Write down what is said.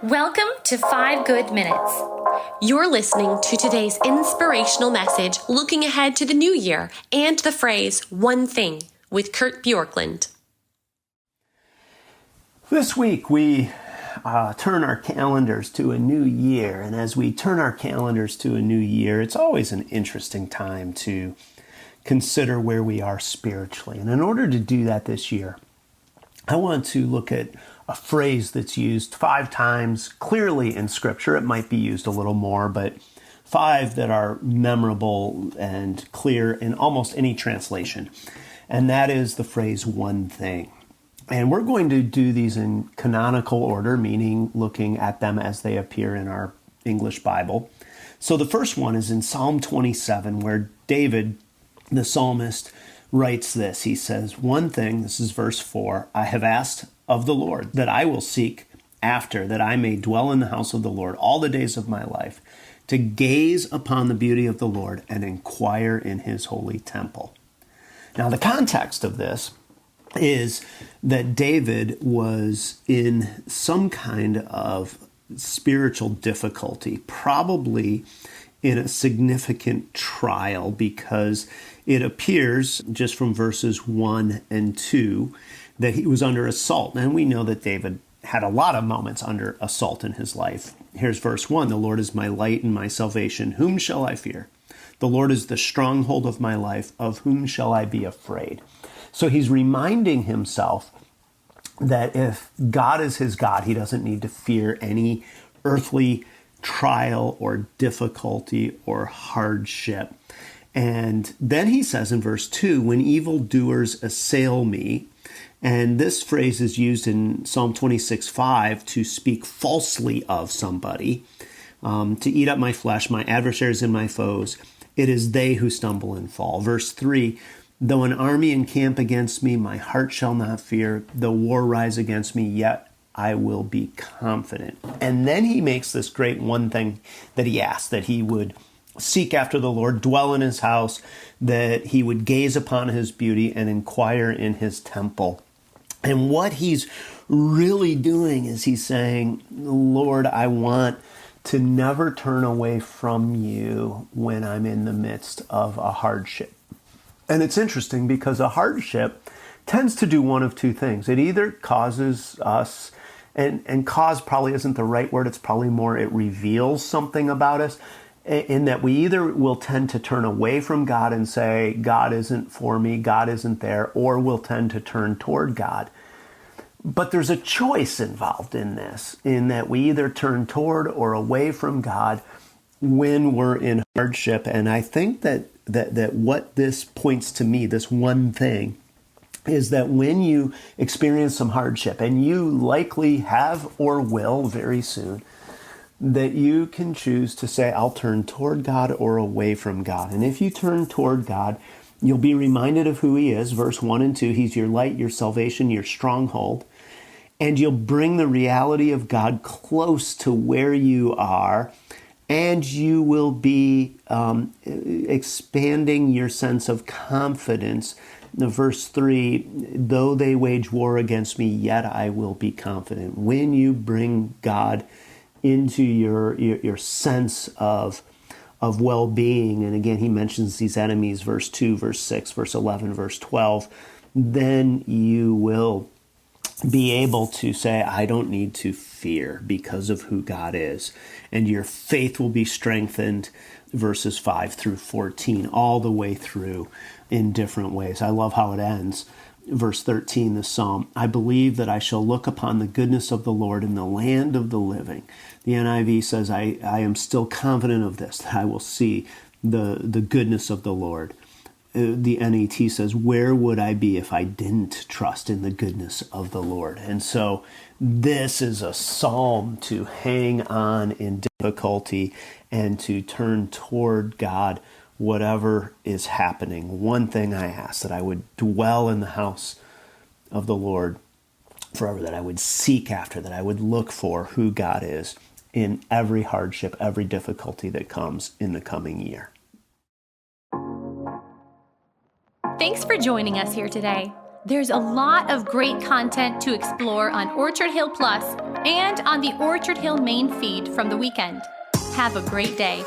Welcome to 5 Good Minutes. You're listening to today's inspirational message looking ahead to the new year and the phrase, one thing, with Kurt Bjorklund. This week we turn our calendars to a new year, and as we turn our calendars to a new year, it's always an interesting time to consider where we are spiritually. And in order to do that this year, I want to look at a phrase that's used 5 times clearly in Scripture. It might be used a little more, but 5 that are memorable and clear in almost any translation. And that is the phrase, one thing. And we're going to do these in canonical order, meaning looking at them as they appear in our English Bible. So the first one is in Psalm 27, where David, the psalmist, writes this. He says, one thing, this is verse 4, I have asked of the Lord, that I will seek after, that I may dwell in the house of the Lord all the days of my life, to gaze upon the beauty of the Lord and inquire in his holy temple. Now, the context of this is that David was in some kind of spiritual difficulty, probably in a significant trial, because it appears just from verses 1 and 2 that he was under assault. And we know that David had a lot of moments under assault in his life. Here's verse 1, the Lord is my light and my salvation. Whom shall I fear? The Lord is the stronghold of my life. Of whom shall I be afraid? So he's reminding himself that if God is his God, he doesn't need to fear any earthly trial or difficulty or hardship. And then he says in verse 2, when evildoers assail me, and this phrase is used in Psalm 26:5 to speak falsely of somebody, to eat up my flesh, my adversaries and my foes, it is they who stumble and fall. Verse 3, though an army encamp against me, my heart shall not fear. Though war rise against me, yet I will be confident. And then he makes this great one thing that he asked, that he would seek after the Lord, dwell in his house, that he would gaze upon his beauty and inquire in his temple. And what he's really doing is he's saying, Lord, I want to never turn away from you when I'm in the midst of a hardship. And it's interesting because a hardship tends to do one of two things. It either causes us, and cause probably isn't the right word, it's probably more it reveals something about us, in that we either will tend to turn away from God and say, God isn't for me, God isn't there, or we'll tend to turn toward God. But there's a choice involved in this, in that we either turn toward or away from God when we're in hardship. And I think that what this points to me, this one thing, is that when you experience some hardship, and you likely have or will very soon, that you can choose to say, I'll turn toward God or away from God. And if you turn toward God, you'll be reminded of who he is. Verse 1 and 2, he's your light, your salvation, your stronghold. And you'll bring the reality of God close to where you are. And you will be expanding your sense of confidence. Verse 3, though they wage war against me, yet I will be confident. When you bring God into your sense of well-being, and again, he mentions these enemies, verse 2, verse 6, verse 11, verse 12, then you will be able to say, I don't need to fear because of who God is. And your faith will be strengthened, verses 5 through 14, all the way through in different ways. I love how it ends. Verse 13, the psalm, I believe that I shall look upon the goodness of the Lord in the land of the living. The NIV says, I am still confident of this, that I will see the goodness of the Lord. The NET says, where would I be if I didn't trust in the goodness of the Lord? And so this is a psalm to hang on in difficulty and to turn toward God, whatever is happening. One thing I ask, that I would dwell in the house of the Lord forever, that I would seek after, that I would look for who God is in every hardship, every difficulty that comes in the coming year. Thanks for joining us here today. There's a lot of great content to explore on Orchard Hill Plus and on the Orchard Hill main feed from the weekend. Have a great day.